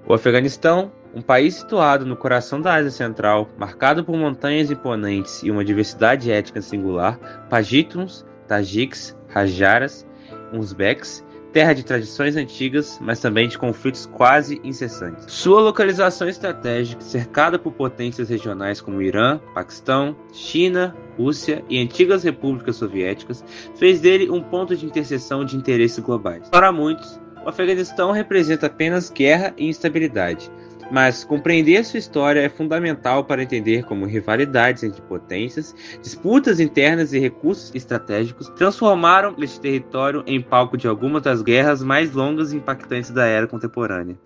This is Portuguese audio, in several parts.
O Afeganistão, um país situado no coração da Ásia Central, marcado por montanhas imponentes e uma diversidade étnica singular, Pajistuns, Tajiks, Hajaras, Uzbeks, terra de tradições antigas, mas também de conflitos quase incessantes. Sua localização estratégica, cercada por potências regionais como Irã, Paquistão, China, Rússia e antigas repúblicas soviéticas, fez dele um ponto de interseção de interesses globais. Para muitos, o Afeganistão representa apenas guerra e instabilidade, mas compreender sua história é fundamental para entender como rivalidades entre potências, disputas internas e recursos estratégicos transformaram este território em palco de algumas das guerras mais longas e impactantes da era contemporânea.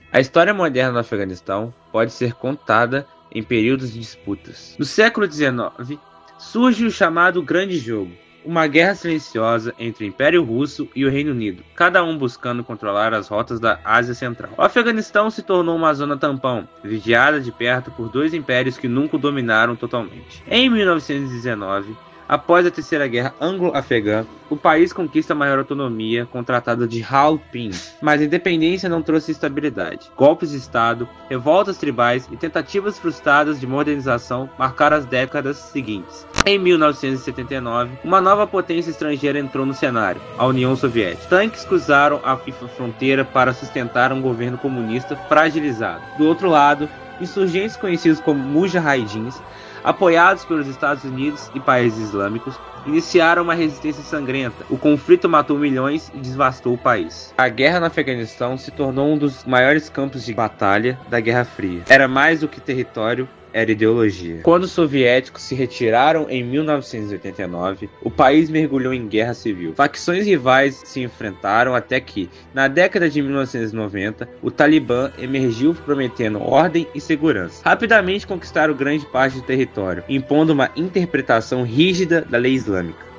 A história moderna do Afeganistão pode ser contada em períodos de disputas. No século XIX, surge o chamado Grande Jogo, uma guerra silenciosa entre o Império Russo e o Reino Unido, cada um buscando controlar as rotas da Ásia Central. O Afeganistão se tornou uma zona tampão, vigiada de perto por dois impérios que nunca o dominaram totalmente. Em 1919, após a Terceira Guerra Anglo-Afegã, o país conquista maior autonomia com o Tratado de Rawalpindi, mas a independência não trouxe estabilidade. Golpes de Estado, revoltas tribais e tentativas frustradas de modernização marcaram as décadas seguintes. Em 1979, uma nova potência estrangeira entrou no cenário, a União Soviética. Tanques cruzaram a fronteira para sustentar um governo comunista fragilizado. Do outro lado, insurgentes conhecidos como mujahidins, apoiados pelos Estados Unidos e países islâmicos, iniciaram uma resistência sangrenta. O conflito matou milhões e devastou o país. A guerra no Afeganistão se tornou um dos maiores campos de batalha da Guerra Fria. Era mais do que território, era ideologia. Quando os soviéticos se retiraram em 1989, o país mergulhou em guerra civil. Facções rivais se enfrentaram até que, na década de 1990, o Talibã emergiu prometendo ordem e segurança. Rapidamente conquistaram grande parte do território, impondo uma interpretação rígida da lei islâmica.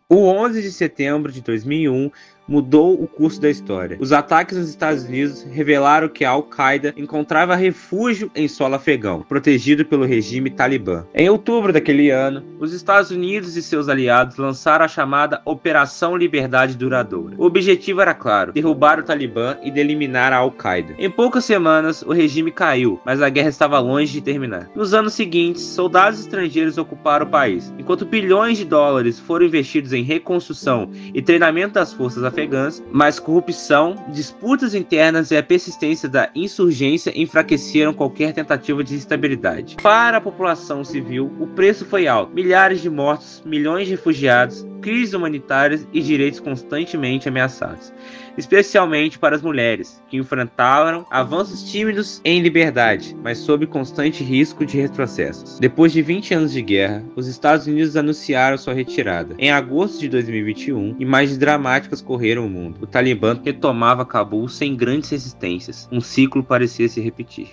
O 11 de setembro de 2001 mudou o curso da história. Os ataques nos Estados Unidos revelaram que a Al-Qaeda encontrava refúgio em solo afegão, protegido pelo regime Talibã. Em outubro daquele ano, os Estados Unidos e seus aliados lançaram a chamada Operação Liberdade Duradoura. O objetivo era claro: derrubar o Talibã e eliminar a Al-Qaeda. Em poucas semanas, o regime caiu, mas a guerra estava longe de terminar. Nos anos seguintes, soldados estrangeiros ocuparam o país, enquanto bilhões de dólares foram investidos em reconstrução e treinamento das forças afegãs, mas corrupção, disputas internas e a persistência da insurgência enfraqueceram qualquer tentativa de estabilidade. Para a população civil, o preço foi alto: milhares de mortos, milhões de refugiados, crises humanitárias e direitos constantemente ameaçados, especialmente para as mulheres, que enfrentaram avanços tímidos em liberdade, mas sob constante risco de retrocessos. Depois de 20 anos de guerra, os Estados Unidos anunciaram sua retirada. Em agosto de 2021, imagens dramáticas correram o mundo. O Talibã retomava Cabul sem grandes resistências. Um ciclo parecia se repetir.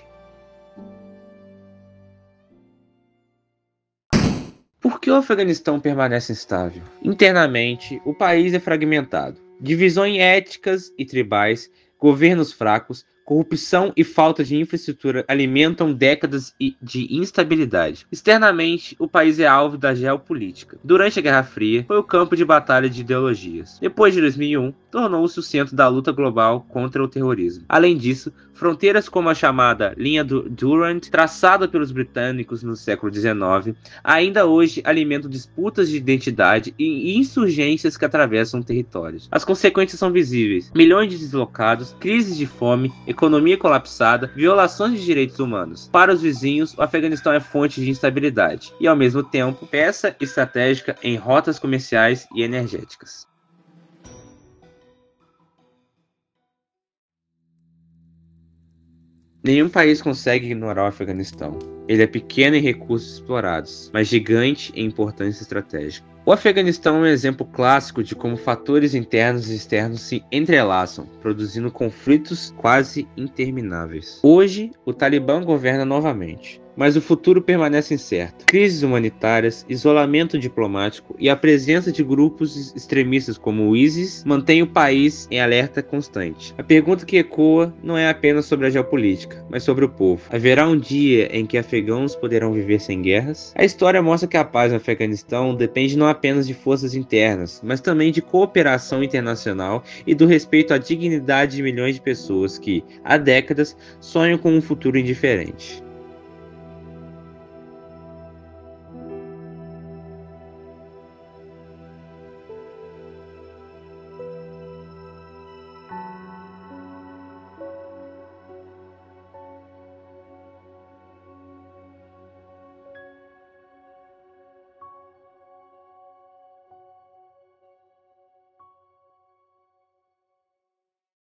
Por que o Afeganistão permanece instável? Internamente, o país é fragmentado. Divisões étnicas e tribais, governos fracos, corrupção e falta de infraestrutura alimentam décadas de instabilidade. Externamente, o país é alvo da geopolítica. Durante a Guerra Fria, foi o campo de batalha de ideologias. Depois de 2001, tornou-se o centro da luta global contra o terrorismo. Além disso, fronteiras como a chamada Linha do Durand, traçada pelos britânicos no século XIX, ainda hoje alimentam disputas de identidade e insurgências que atravessam territórios. As consequências são visíveis: milhões de deslocados, crises de fome, economia colapsada, violações de direitos humanos. Para os vizinhos, o Afeganistão é fonte de instabilidade e, ao mesmo tempo, peça estratégica em rotas comerciais e energéticas. Nenhum país consegue ignorar o Afeganistão. Ele é pequeno em recursos explorados, mas gigante em importância estratégica. O Afeganistão é um exemplo clássico de como fatores internos e externos se entrelaçam, produzindo conflitos quase intermináveis. Hoje, o Talibã governa novamente. mas o futuro permanece incerto. Crises humanitárias, isolamento diplomático e a presença de grupos extremistas como o ISIS mantém o país em alerta constante. A pergunta que ecoa não é apenas sobre a geopolítica, mas sobre o povo. Haverá um dia em que afegãos poderão viver sem guerras? A história mostra que a paz no Afeganistão depende não apenas de forças internas, mas também de cooperação internacional e do respeito à dignidade de milhões de pessoas que, há décadas, sonham com um futuro indiferente.